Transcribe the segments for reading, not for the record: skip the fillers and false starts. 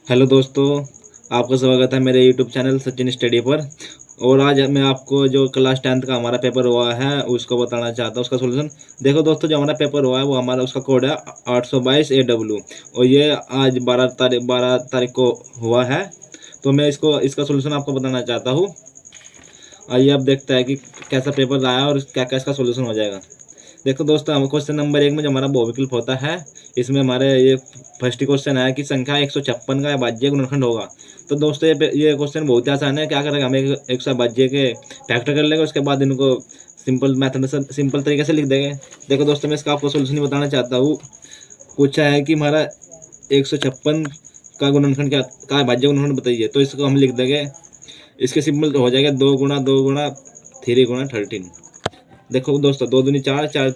Hello दोस्तों, आपका स्वागत है मेरे यूट्यूब चैनल सचिन स्टडी पर। और आज मैं आपको जो क्लास 10th का हमारा पेपर हुआ है उसको बताना चाहता हूँ, उसका सोल्यूशन। देखो दोस्तों, जो हमारा पेपर हुआ है वो हमारा उसका कोड है 822 AW और ये आज 12 तारीख को हुआ है। तो मैं इसका सोल्यूशन आपको बताना चाहता हूँ। आइए अब देखते हैं कि कैसा पेपर आया और क्या क्या इसका सोल्यूशन हो जाएगा। देखो दोस्तों, हम क्वेश्चन नंबर 1 में जो हमारा बहुविकल्प होता है, इसमें हमारे ये फर्स्ट क्वेश्चन है कि संख्या 156 का भाज्य गुणनखंड होगा। तो दोस्तों ये क्वेश्चन बहुत ही आसान है। क्या करेंगे, हम 100 के फैक्टर कर लेंगे, उसके बाद इनको सिंपल मेथड से सिंपल तरीके से लिख देंगे। देखो दोस्तों, मैं इसका आपको सोल्यूशन बताना चाहता हूँ। पूछा है कि हमारा 156 का गुणनखंड क्या का भाज्य गुणनखंड बताइए। तो इसको हम लिख देंगे, इसके सिंपल हो जाएगा 2 गुणा 2 गुणा 3 गुणा 13। देखो दोस्तों, 2 दूनी 4, 4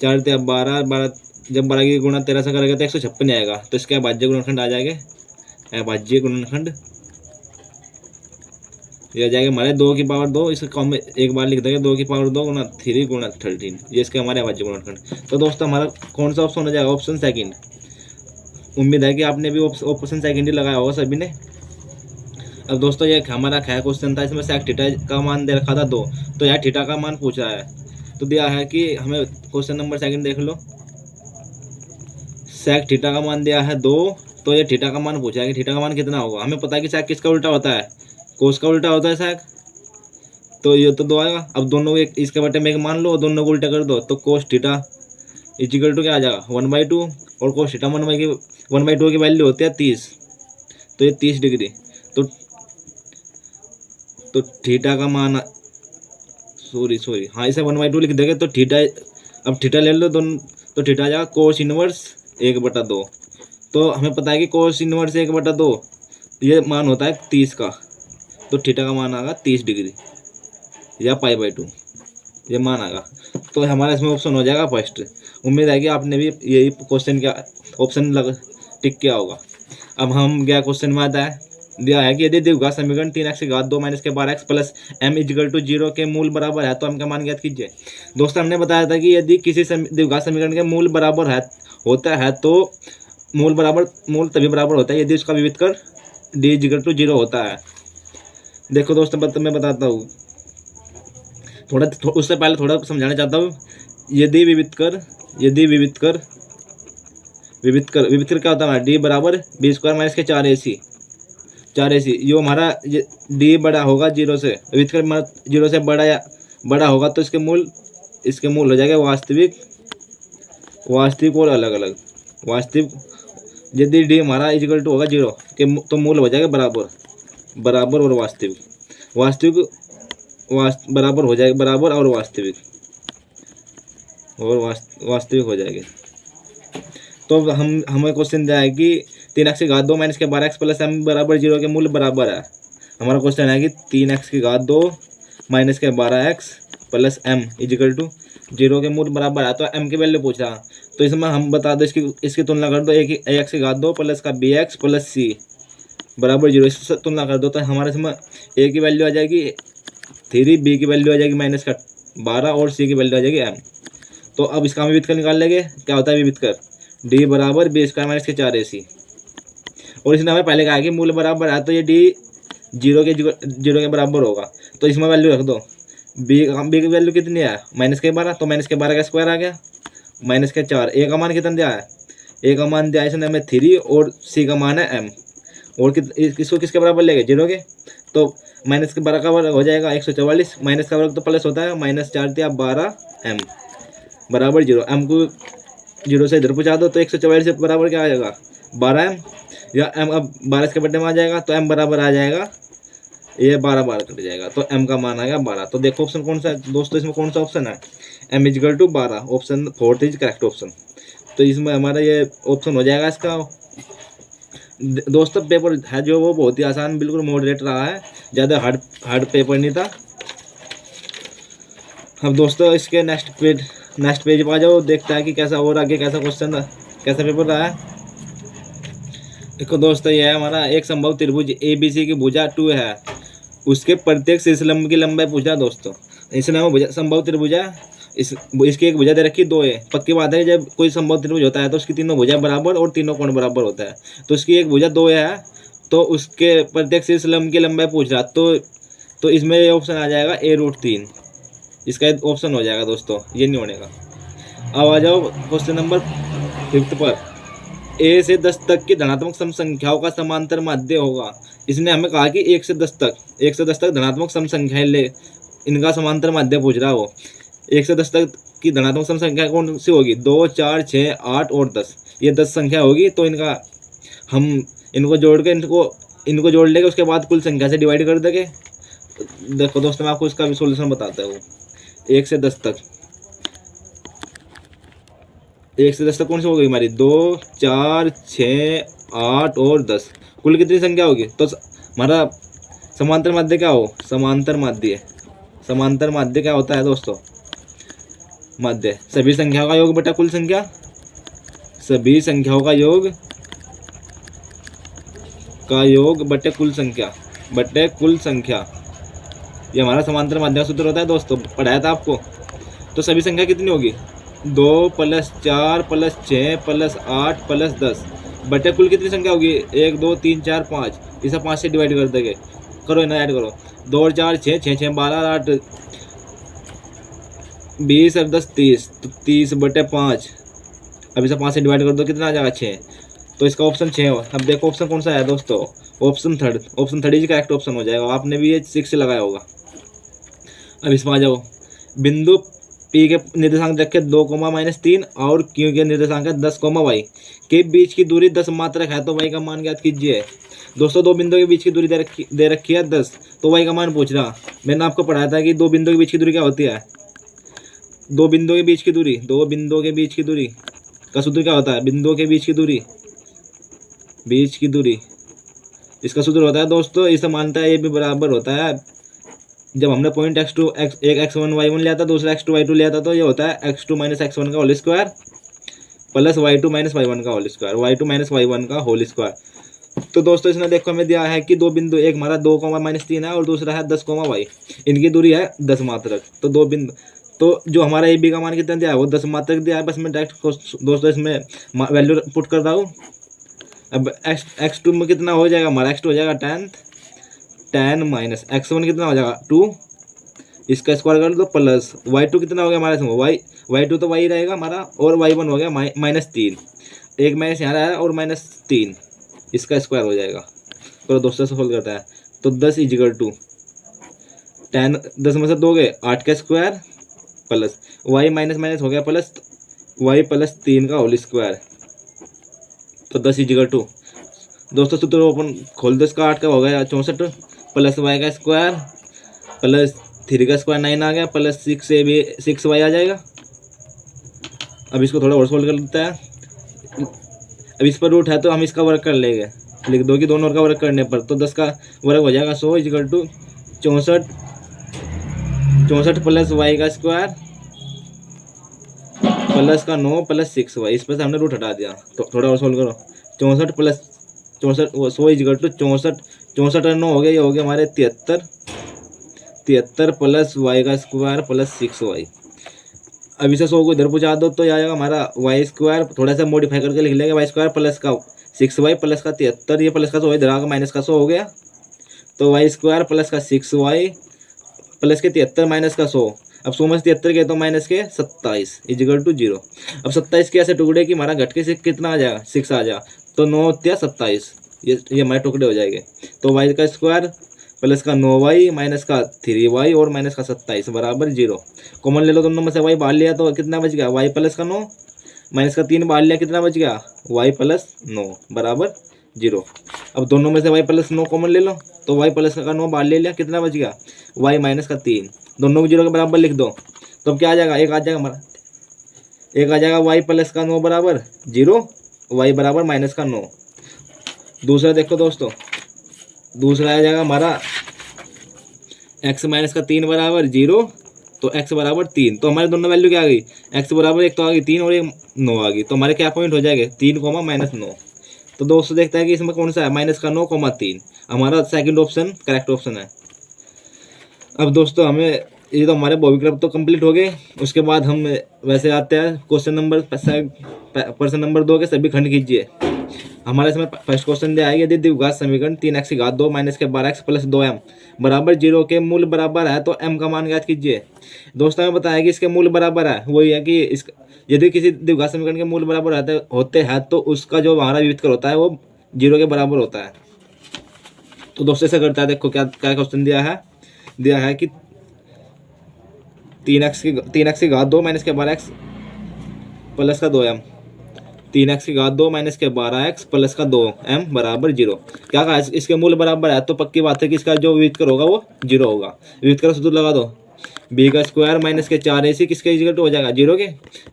4 ते 12, 12 जब 12 की गुणा 13 से करेगा तो 156 आएगा। तो इसके अभाज्य गुणनखंड आ जाएगा, अभाज्य गुणनखंड ये आ जाएगा हमारे 2 की पावर 2। इसका कॉम में एक बार लिख देंगे, 2 की पावर 2 गुणा 3 गुणा 13, ये इसके हमारे अभाज्य गुणनखंड। तो दोस्तों हमारा कौन सा ऑप्शन हो जाएगा? Option second. उम्मीद है कि आपने भी ऑप्शन सेकंड ही लगाया होगा सभी ने। अब दोस्तों, ये हमारा ख क्वेश्चन था, इसमें सेक थीटा का मान दे रखा था 2, तो यार थीटा का मान पूछ रहा है। तो दिया है कि हमें क्वेश्चन नंबर सेकंड देख लो, सेक थीटा का मान दिया है 2। तो ये थीटा का मान पूछा है कि थीटा का मान कितना होगा। हमें पता है कि सेक किसका उल्टा होता है, कोस का उल्टा होता है सेक। तो ये तो 2 आएगा। अब दोनों एक इसके बटे में एक मान लो, दोनों को उल्टा कर दो, तो कोस थीटा इजिकल टू क्या आ जाएगा 1/2। और कोस थीटा 1/2 की वैल्यू होती है 30, तो ये 30 डिग्री। तो थीटा का मान सॉरी हाँ, इसे 1/2 लिख देंगे। तो थीटा, अब थीटा ले लो दोनों, तो थीटा आ जाएगा कोस इनवर्स 1/2। तो हमें पता है कि कोस इनवर्स 1/2 ये मान होता है 30 का। तो थीटा का मान आएगा 30 डिग्री या π/2 ये मान आएगा। तो हमारा इसमें ऑप्शन हो जाएगा फर्स्ट। उम्मीद है कि आपने भी यही क्वेश्चन का ऑप्शन टिक किया होगा। अब हम गया क्वेश्चन में आता है, दिया है कि यदि द्विघात समीकरण 3x की घात 2 माइनस के 12x plus m is equal to 0 के मूल बराबर है तो हम क्या मान ज्ञात कीजिए। दोस्तों, हमने बताया था कि यदि किसी द्विघात समीकरण के मूल बराबर है होता है तो मूल तभी बराबर होता है यदि उसका विविध कर d इजिकल टू 0 होता है। देखो दोस्तों, मैं बताता हूँ उससे पहले थोड़ा समझाना चाहता हूँ। यदि विविध कर क्या होता है, डी बराबर b² माइनस के 4ac। यो हमारा डी बड़ा होगा 0 से, विविध कर 0 से बड़ा या बड़ा होगा तो इसके मूल हो जाएगा वास्तविक और अलग अलग। वास्तविक यदि डी हमारा इजिकल टू होगा 0 के तो मूल हो जाएगा बराबर और वास्तविक बराबर हो जाएगा, बराबर और वास्तविक हो जाएगा। तो हमें क्वेश्चन दिया है कि 3x की घात 2 माइनस के 12x प्लस m बराबर 0 के मूल बराबर है। हमारा क्वेश्चन है कि 3x की घात 2 माइनस के 12x plus m is equal to 0 के मूल बराबर है। तो m की वैल्यू पूछ रहा। तो इसमें हम बता दो, इसकी तुलना कर दो, ax की घात 2 प्लस का bx प्लस c बराबर 0, इससे तुलना कर दो। तो हमारे इसमें a की वैल्यू आ जाएगी 3, b की वैल्यू आ जाएगी माइनस का 12 और c की वैल्यू आ जाएगी m। तो अब इसका हम विविध कर निकाल लेंगे। क्या होता है विविध कर, d बराबर b² माइनस के 4ac। और इसने हमें पहले कहा है कि मूल बराबर है तो ये d 0 के बराबर होगा। तो इसमें वैल्यू रख दो, b की वैल्यू कितनी है -12, तो -12 का स्क्वायर आ गया माइनस के 4। a का मान कितना दिया है, a का मान दिया है इसने हमें 3 और c का मान है m। और इसको किसके बराबर लेंगे 0 के, तो -12 का वर्ग हो जाएगा 144, माइनस का वर्ग तो प्लस होता है, -4 दिया 12 m बराबर 0। m को 0 से इधर पहुँचा दो तो 144 से बराबर क्या आ जाएगा 12 m, या m अब 12 के बटे में आ जाएगा तो m बराबर आ जाएगा, ये 12 कट जाएगा तो m का मान आएगा 12। तो देखो ऑप्शन कौन सा है दोस्तों, इसमें कौन सा ऑप्शन है, m is equal to 12, option 4 is correct option. तो इसमें हमारा ये ऑप्शन हो जाएगा इसका। दोस्तों पेपर है जो वो बहुत ही आसान, बिल्कुल मॉडरेट रहा है, ज़्यादा हार्ड पेपर नहीं था। अब दोस्तों इसके नेक्स्ट पेज पर आ जाओ, देखता है कि कैसा और आगे कैसा पेपर रहा है। देखो दोस्तों, ये है हमारा एक संभव त्रिभुज ABC की भुजा 2 है, उसके प्रत्येक शीर्ष लंब की लंबाई पूछा। दोस्तों इसने हमें संभव त्रिभुज है इसकी एक भुजा दे रखी 2 है। पक्की बात है जब कोई समबाहु त्रिभुज होता है तो उसकी तीनों भुजा बराबर और तीनों कोण बराबर होता है। तो इसकी एक भुजा 2 है तो उसके प्रत्येक शीर्ष लंब की लंबाई पूछ रहा तो इसमें ये ऑप्शन आ जाएगा a√3। इसका ऑप्शन हो जाएगा दोस्तों, ये नहीं होने का। अब आ जाओ क्वेश्चन नंबर 5 पर। a से 10 तक की धनात्मक सम संख्याओं का समांतर माध्य होगा। इसने हमें कहा कि 1 से 10 तक धनात्मक सम संख्याएं ले, इनका समांतर माध्य पूछ रहा हो। 1 से 10 तक की धनात्मक सम संख्या कौन सी होगी? 2, 4, 6, 8 और 10। ये 10 संख्या होगी। तो इनका हम इनको जोड़ के इनको जोड़ लेंगे, उसके बाद कुल संख्या से डिवाइड कर देंगे। देखो दोस्तों मैं आपको इसका भी सोल्यूशन बताता हूँ। 1 से 10 तक कौन सी हो गई हमारी? 2, 4, 6, 8 और 10। कुल कितनी संख्या होगी? तो हमारा समांतर माध्य क्या हो? समांतर माध्य क्या होता है दोस्तों? माध्य सभी संख्याओं का योग बटा कुल संख्या। सभी संख्याओं का योग बटे कुल संख्या। ये हमारा समांतर माध्य का सूत्र होता है दोस्तों, पढ़ाया था आपको। तो सभी संख्या कितनी होगी? 2 + 4 + 6 + 8 + 10 बटे कुल कितनी संख्या होगी? 1, 2, 3, 4, 5। इसे 5 से डिवाइड कर देंगे। करो इन्हें ऐड करो। 2 और 4 6, 6 6 12 8 20 और 10 30। तो 30 बटे 5। अब इसे 5 से डिवाइड कर दो, कितना आ जाएगा? 6। तो इसका ऑप्शन 6 हो। अब देखो ऑप्शन कौन सा है दोस्तों? Option third is correct option हो जाएगा। आपने भी ये 6 से लगाया होगा। अब इसमें आ जाओ। बिंदु P के निर्देशांक रखे 2, -3 और Q के निर्देशांक 10, y के बीच की दूरी 10 मात्रक है तो y का मान ज्ञात कीजिए। दोस्तों 2 बिंदुओं के बीच की दूरी दे रखी है 10, तो y का मान पूछ रहा। मैंने आपको पढ़ाया था कि 2 बिंदुओं के बीच की दूरी क्या होती है? 2 बिंदुओं के बीच की दूरी का सूत्र क्या होता है? बिंदुओं के बीच की दूरी इसका सूत्र होता है दोस्तों, इसे मानता है ये भी बराबर होता है। जब हमने पॉइंट x2 एक x1 y1 लिया था, दूसरा x2 y2 लिया था, तो ये होता है x2 - x1 का whole square plus y2 - y1 का होल स्क्वायर, y2 - y1 का होल स्क्वायर। तो दोस्तों इसने देखो हमें दिया है कि 2 बिंदु, एक हमारा 2, -3 है और दूसरा है 10, y। इनकी दूरी है 10 मात्रक। तो 2 बिंदु, तो जो हमारा ए बी का मान कितना दिया है? वो 10 मात्रक दिया है। बस मैं डायरेक्ट दोस्तों इसमें वैल्यू पुट कर रहा हूँ। अब x2 में कितना हो जाएगा हमारा? x2 हो जाएगा 10 माइनस x1 कितना हो जाएगा? 2। इसका स्क्वायर कर दो प्लस y2 कितना हो गया हमारा इसमें? y2 तो y रहेगा हमारा, और y1 हो गया -3। एक माइनस यहाँ आया और -3, इसका स्क्वायर हो जाएगा। तो दोस्तों से सोल्व करता है। तो 10 = 10, 10 में से 2 गए 8 का स्क्वायर प्लस y माइनस हो गया प्लस y + 3 का होल स्क्वायर। तो 10 = दोस्तों सूत्र ओपन खोल दो। इसका 8 का हो गया 64 प्लस y का स्क्वायर प्लस 3 का स्क्वायर 9 आ गया प्लस 6y आ जाएगा। अब इसको थोड़ा और सोल्व कर लेता है। अब इस पर रूट है तो हम इसका वर्ग कर लेंगे। लिख दो कि दोनों का वर्ग करने पर तो 10 का वर्ग हो जाएगा 100 = 64 प्लस y का स्क्वायर प्लस का 9 प्लस 6y। इस पर से हमने रूट हटा दिया। तो थोड़ा और सोल्व करो। 64 प्लस 100 = 64 और 9 हो गया, ये हो गया हमारे 73 प्लस y का स्क्वायर प्लस 6y। अब इसे 100 को इधर पहुँचा दो तो ये आएगा हमारा y स्क्वायर, थोड़ा सा मॉडिफाई करके लिख लेंगे, y स्क्वायर प्लस का 6y प्लस का 73, ये प्लस का 100 इधर आएगा माइनस का 100 हो गया। तो y स्क्वायर प्लस का 6y प्लस के 73 माइनस का 100। अब 100 में से 73 के तो माइनस के 27 = 0। अब 27 के ऐसे टुकड़े कि हमारा घट के से कितना आ जाएगा? 6 आ जाएगा। तो 9 × 27, ये हमारे टुकड़े हो जाएंगे। तो y का स्क्वायर प्लस का 9y माइनस का 3y और माइनस का 27 बराबर 0। कॉमन ले लो, दोनों में से y बाहर लिया तो कितना बच गया? y प्लस का 9 माइनस का 3 बाहर लिया, कितना बच गया? y प्लस 9 बराबर 0। अब दोनों में से y प्लस 9 कॉमन ले लो तो y प्लस का 9 बाहर ले लिया, कितना बच गया? y माइनस का 3। दोनों को 0 के बराबर लिख दो तो अब क्या आ जाएगा? एक आ जाएगा हमारा, एक आ जाएगा y प्लस का 9 बराबर 0, y बराबर माइनस का 9। दूसरा देखो दोस्तों, दूसरा आ जाएगा हमारा x माइनस का 3 बराबर 0, तो x बराबर 3। तो हमारे दोनों वैल्यू क्या आ गई? x बराबर एक तो आ गई 3 और एक 9 आ गई। तो हमारे क्या पॉइंट हो जाएंगे? 3, -9। तो दोस्तों देखते हैं कि इसमें कौन सा है? माइनस का 9, 3। हमारा सेकंड ऑप्शन करेक्ट ऑप्शन है। अब दोस्तों हमें ये तो हमारे बॉबी क्रब तो कंप्लीट हो गए। उसके बाद हम वैसे आते हैं क्वेश्चन नंबर प्रश्न नंबर 2 के सभी खंड कीजिए। हमारे इसमें फर्स्ट क्वेश्चन दिया है, यदि द्विघात समीकरण 3x की घात 2 माइनस के 12x प्लस 2m बराबर 0 के मूल बराबर है तो m का मान ज्ञात कीजिए। दोस्तों हमें बताया कि इसके मूल बराबर है, वही है कि इस यदि किसी द्विघात समीकरण के मूल बराबर होते हैं तो उसका जो हमारा व्युत्क्रम होता है वो 0 के बराबर होता है। तो दोस्तों ऐसा करता है, देखो क्या क्या क्वेश्चन दिया है कि 3x की घात 2 माइनस के 12x प्लस का 2m, 3x की घात 2 माइनस के 12x प्लस का 2m बराबर 0। क्या कहा, इसके मूल बराबर है तो पक्की बात है कि इसका जो व्युत्क्रम होगा वो 0 होगा। व्युत्क्रम सूत्र लगा दो, b का स्क्वायर माइनस के 4ac किसके इक्वल टू हो जाएगा 0 के।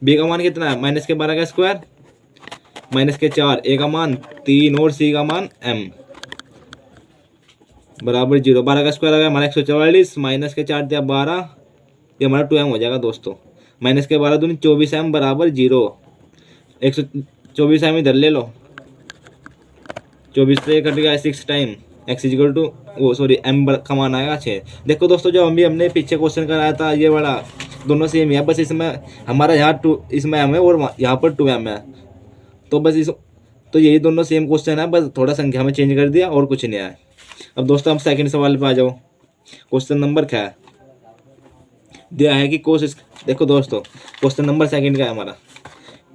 b का मान कितना है, माइनस के 12 का स्क्वायर माइनस के 4, a का मान 3 और c का मान m बराबर 0। 12 का स्क्वायर आ गया हमारा 144 माइनस के 4 दिया 12, ये हमारा 2m हो जाएगा दोस्तों। माइनस के 12 दूनी 24m बराबर 0। 124m इधर ले लो, 24 से कट गया 6 टाइम x इक्वल टू वो सॉरी m का मान आएगा 6। देखो दोस्तों जो हमने पीछे क्वेश्चन कराया था ये वाला दोनों सेम है, बस इसमें हमारा यहाँ 2 इसमें m है और यहाँ पर 2m है, तो बस तो यही दोनों सेम क्वेश्चन है, बस थोड़ा संख्या में चेंज कर दिया और कुछ नहीं है। अब दोस्तों हम सेकंड सवाल पे आ जाओ। क्वेश्चन नंबर क्या है, दिया है कि कोस, देखो दोस्तों क्वेश्चन नंबर सेकंड का है हमारा,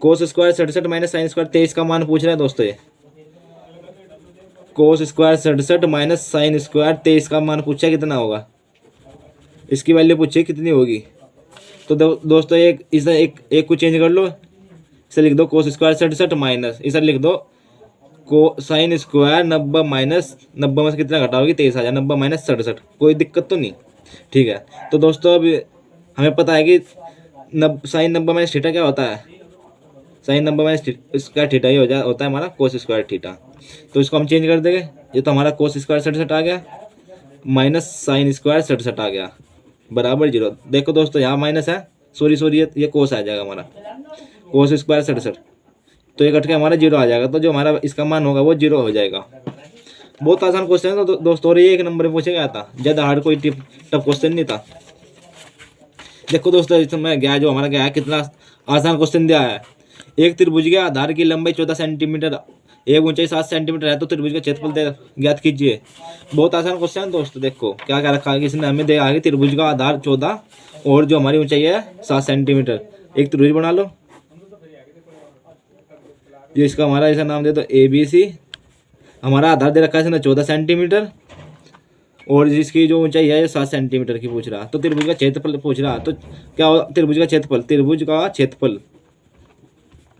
cos square 67 minus sine square 23 का मान पूछ रहा है दोस्तों। ये cos square 67 minus sine square 23 का मान पूछा कितना होगा, इसकी वैल्यू पूछी कितनी होगी। तो दोस्तों एक को चेंज कर लो, इसे लिख दो कोस स्क्वायर 67 माइनस इसे लिख दो को साइन स्क्वायर 90 माइनस 90 में से कितना घटाओगे 23 आ जाए, 90 माइनस 67, कोई दिक्कत तो नहीं, ठीक है। तो दोस्तों अब हमें पता है कि साइन 90 माइनस थीटा क्या होता है, साइन 90 माइनस स्क्वायर थीटा ही होता है हमारा कोस स्क्वायर थीटा। तो इसको हम चेंज कर देंगे, ये तो हमारा कोस स्क्वायर 67 आ गया माइनस साइन स्क्वायर 67 आ गया बराबर 0। देखो दोस्तों यहाँ माइनस है, सॉरी ये कोस आ जाएगा हमारा कोस स्क्वायर 67, तो ये कट के हमारा 0 आ जाएगा, तो जो हमारा इसका मान होगा वो 0 हो जाएगा। बहुत आसान क्वेश्चन है तो दोस्तों, और ये 1 नंबर में पूछा गया था, ज़्यादा हार्ड कोई टफ क्वेश्चन नहीं था। देखो दोस्तों इसमें गया जो हमारा गया है, कितना आसान क्वेश्चन दिया है। एक त्रिभुज के आधार की लंबाई 14 सेंटीमीटर, एक ऊंचाई 7 सेंटीमीटर है तो त्रिभुज का क्षेत्रफल ज्ञात कीजिए। बहुत आसान क्वेश्चन है दोस्तों। देखो क्या क्या रखा है, इसने हमें दिया है कि त्रिभुज का आधार 14 और जो हमारी ऊंचाई है 7 सेंटीमीटर। एक त्रिभुज बना लो, ये इसका हमारा ऐसा नाम दे दो ABC। हमारा आधार दे रखा है इसने 14 सेंटीमीटर और जिसकी जो ऊंचाई है 7 सेंटीमीटर की पूछ रहा, तो त्रिभुज का क्षेत्रफल पूछ रहा। तो क्या होगा त्रिभुज का क्षेत्रफल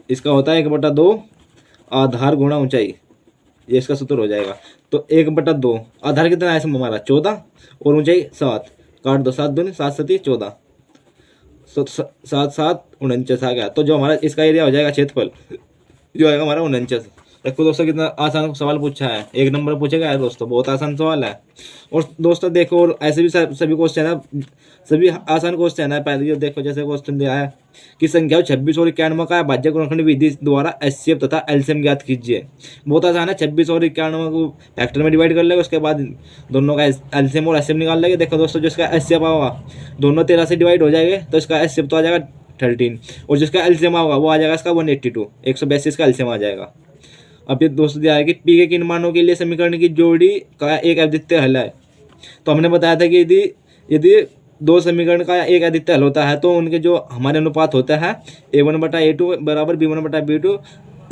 इसका होता है 1/2 आधार गुणा ऊंचाई, ये इसका सूत्र हो जाएगा। तो 1/2 आधार कितना है इसमें हमारा 14 और ऊंचाई 7, काट दो 7 दूनी 7 7 14, 7 7 49 आ गया। तो जो हमारा इसका एरिया हो जाएगा क्षेत्रफल जो आएगा हमारा 49। देखो दोस्तों कितना आसान सवाल पूछा है, 1 नंबर पूछेगा है दोस्तों, बहुत आसान सवाल है। और दोस्तों देखो और ऐसे भी सभी क्वेश्चन है, सभी आसान क्वेश्चन है। पहले जो देखो जैसे क्वेश्चन दिया है कि संख्या 26 और 91 का भाज्य गुणनखंड विधि द्वारा HCF तथा LCM ज्ञात कीजिए। बहुत आसान है, 26 और 91 को फैक्टर में डिवाइड कर लेगा, उसके बाद दोनों का LCM और HCF निकाल लेंगे। देखो दोस्तों जिसका HCF होगा दोनों 13 से डिवाइड हो जाएंगे तो इसका HCF तो आ जाएगा 13 और जिसका LCM होगा वो आ जाएगा इसका 182, 182 का LCM आ जाएगा। अब ये दोस्तों दिया है कि P के किन मानों के लिए समीकरण की जोड़ी का एक अद्वितीय हल है। तो हमने बताया था कि यदि 2 समीकरण का एक अद्वितीय हल होता है तो उनके जो हमारे अनुपात होता है A1/A2 बराबर B1/B2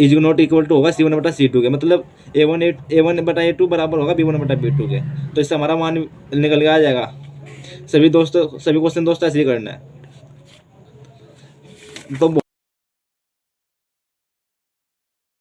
is not equal to होगा C1/C2 के, मतलब A1/A2 बराबर होगा B1/B2 के। तो इससे हमारा मान निकल के आ जाएगा। सभी क्वेश्चन दोस्तों ऐसे ही करना है। तो